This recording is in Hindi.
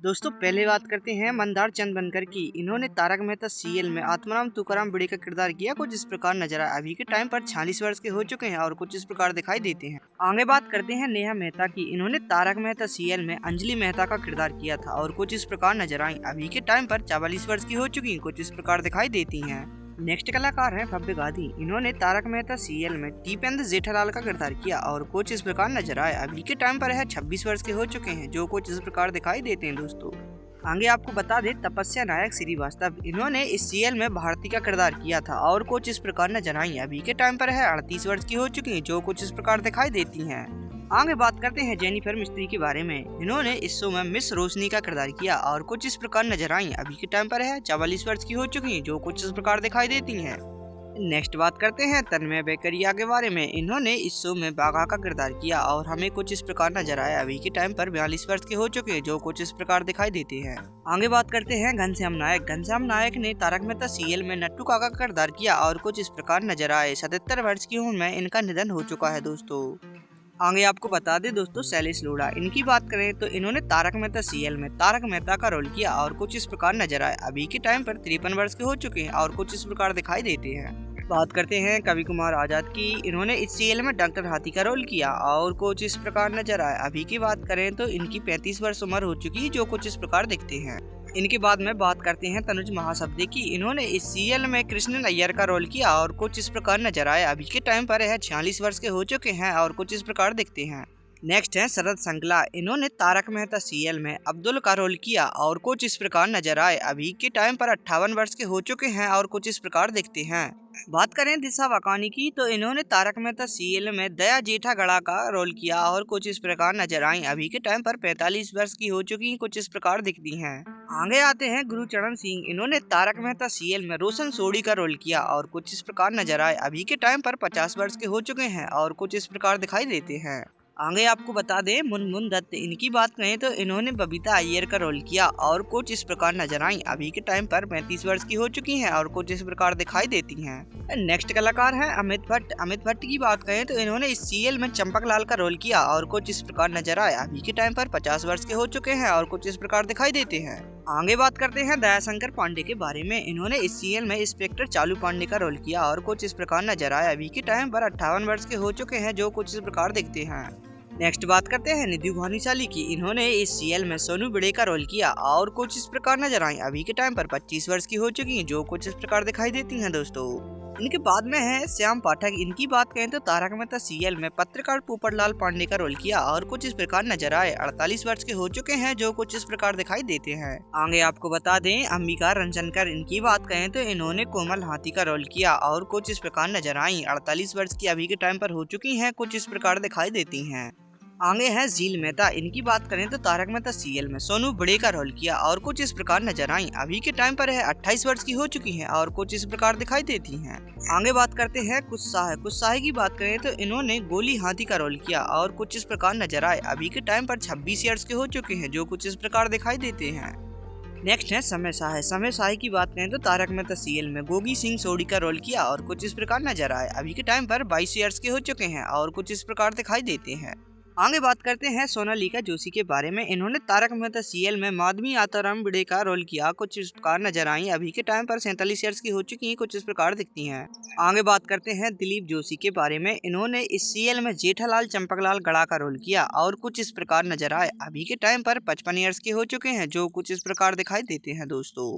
दोस्तों पहले बात करते हैं मंदार चंद बनकर की। इन्होंने तारक मेहता सीरियल में आत्माराम तुकाराम भिड़े का किरदार किया। कुछ इस प्रकार नजर आया। अभी के टाइम पर 46 वर्ष के हो चुके हैं और कुछ इस प्रकार दिखाई देते हैं। आगे बात करते हैं नेहा मेहता की। इन्होंने तारक मेहता सीरियल में अंजलि मेहता का किरदार किया था और कुछ इस प्रकार नजर आई। अभी के टाइम पर 44 वर्ष की हो चुकी, कुछ इस प्रकार दिखाई देती है। नेक्स्ट कलाकार है भव्य गांधी। इन्होंने तारक मेहता सीरियल में टीपेंद्र जेठालाल का किरदार किया और कुछ इस प्रकार नजर आए। अभी के टाइम पर है 26 वर्ष के हो चुके हैं, जो कुछ इस प्रकार दिखाई देते हैं। दोस्तों आगे आपको बता दें तपस्या नायक श्रीवास्तव। इन्होंने इस सीरियल में भारती का किरदार किया था और कुछ इस प्रकार नजर आई। अभी के टाइम पर है 38 वर्ष की हो चुकी, जो कुछ इस प्रकार दिखाई देती हैं। आगे बात करते हैं जेनिफर मिस्त्री के बारे में। इन्होंने इस शो में मिस रोशनी का किरदार किया और कुछ इस प्रकार नजर आई। अभी के टाइम पर है 44 वर्ष की हो चुकी, जो कुछ इस प्रकार दिखाई देती हैं। नेक्स्ट बात करते हैं तन्मय बेकरिया के बारे में। इन्होंने इस शो में बाघा का किरदार किया और हमें कुछ इस प्रकार नजर आया। अभी के टाइम पर 42 वर्ष के हो चुके, जो कुछ इस प्रकार दिखाई देते हैं। आगे बात करते हैं घनश्याम नायक। घनश्याम नायक ने तारक मेहता सीरियल में नट्टू काका का किरदार किया और कुछ इस प्रकार नजर आए। 77 वर्ष की उम्र में इनका निधन हो चुका है। दोस्तों आगे आपको बता दें दोस्तों शैलेश लोढ़ा। इनकी बात करें तो इन्होंने तारक मेहता सीरियल में तारक मेहता का रोल किया और कुछ इस प्रकार नजर आए। अभी के टाइम पर 53 वर्ष के हो चुके हैं और कुछ इस प्रकार दिखाई देते हैं। बात करते हैं कवि कुमार आजाद की। इन्होंने इस सीरियल में डॉक्टर हाथी का रोल किया और कुछ इस प्रकार नजर आए। अभी की बात करें तो इनकी 35 वर्ष उम्र हो चुकी, जो कुछ इस प्रकार दिखते हैं। इनके बाद में बात करते हैं तनुज महाशब्दे की। इन्होंने इस सीरियल में कृष्ण अय्यर का रोल किया और कुछ इस प्रकार नजर आए। अभी के टाइम पर यह 46 वर्ष के हो चुके हैं और कुछ इस प्रकार दिखते हैं। नेक्स्ट है शरद संकला। इन्होंने तारक मेहता सीरियल में अब्दुल का रोल किया और कुछ इस प्रकार नजर आए। अभी के टाइम पर 58 वर्ष के हो चुके हैं और कुछ इस प्रकार दिखते हैं। बात करें दिशा वाकानी की तो इन्होंने तारक मेहता सीरियल में दया जेठा गड़ा का रोल किया और कुछ इस प्रकार नजर आई। अभी के टाइम पर 45 वर्ष की हो चुकी, कुछ इस प्रकार दिखती हैं। आगे आते हैं गुरुचरण सिंह। इन्होंने तारक मेहता सीरियल में रोशन सोढ़ी का रोल किया और कुछ इस प्रकार नजर आए। अभी के टाइम पर 50 वर्ष के हो चुके हैं और कुछ इस प्रकार दिखाई देते हैं। आगे आपको बता दें मुनमुन दत्त। इनकी बात करें तो इन्होंने बबीता अय्यर का रोल किया और कुछ इस प्रकार नजर आई। अभी के टाइम पर 35 वर्ष की हो चुकी हैं और कुछ इस प्रकार दिखाई देती हैं। नेक्स्ट कलाकार है अमित भट्ट। अमित भट्ट की बात करें तो इन्होंने इस सीरियल में चंपक लाल का रोल किया और कुछ इस प्रकार नजर आए। अभी के टाइम पर 50 वर्ष के हो चुके हैं और कुछ इस प्रकार दिखाई देते हैं। आगे बात करते हैं दयाशंकर पांडे के बारे में। इन्होंने इस सीरियल में इंस्पेक्टर चालू पांडे का रोल किया और कुछ इस प्रकार नजर आए। अभी के टाइम पर 58 वर्ष के हो चुके हैं, जो कुछ इस प्रकार दिखते हैं। नेक्स्ट बात करते हैं निधि भानुशाली की। इन्होंने इस सीरियल में सोनू भिड़े का रोल किया और कुछ इस प्रकार नजर आई। अभी के टाइम पर 25 वर्ष की हो चुकी हैं, जो कुछ इस प्रकार दिखाई देती हैं। दोस्तों इनके बाद में है श्याम पाठक। इनकी बात करें तो तारक मेहता सीरियल में पत्रकार पोपटलाल पांडे का रोल किया और कुछ इस प्रकार नजर आए। 48 वर्ष के हो चुके हैं, जो कुछ इस प्रकार दिखाई देते हैं। आगे आपको बता दें अंबिका रंजनकर। इनकी बात करें तो इन्होंने कोमल हाथी का रोल किया और कुछ इस प्रकार नजर आई। 48 वर्ष की अभी के टाइम पर हो चुकी हैं, कुछ इस प्रकार दिखाई देती हैं। आगे है झील मेहता। इनकी बात करें तो तारक मेहता सीरियल में सोनू भिड़े का रोल किया और कुछ इस प्रकार नजर आई। अभी के टाइम पर है 28 वर्ष की हो चुकी हैं और कुछ इस प्रकार दिखाई देती हैं। आगे बात करते हैं कुछ साहे की बात करें तो इन्होंने गोली हाथी का रोल किया और कुछ इस प्रकार नजर आए। अभी के टाइम पर 26 ईयर्स के हो चुके हैं, जो कुछ इस प्रकार दिखाई देते हैं। नेक्स्ट है समय साहे। समय साहे की बात करें तो तारक मेहता सीरियल में गोगी सिंह सोढ़ी का रोल किया और कुछ इस प्रकार नजर आए। अभी के टाइम पर 22 ईयर्स के हो चुके हैं और कुछ इस प्रकार दिखाई देते हैं। आगे बात करते हैं सोनालिका जोशी के बारे में। इन्होंने तारक मेहता सीरियल में माधवी आत्माराम भिड़े का रोल किया, कुछ इस प्रकार नजर आई। अभी के टाइम पर 47 ईयर्स की हो चुकी हैं, कुछ इस प्रकार दिखती हैं। आगे बात करते हैं दिलीप जोशी के बारे में। इन्होंने इस सीरियल में जेठालाल चंपकलाल गड़ा का रोल किया और कुछ इस प्रकार नजर आए। अभी के टाइम पर 55 ईयर्स के हो चुके हैं, जो कुछ इस प्रकार दिखाई देते हैं। दोस्तों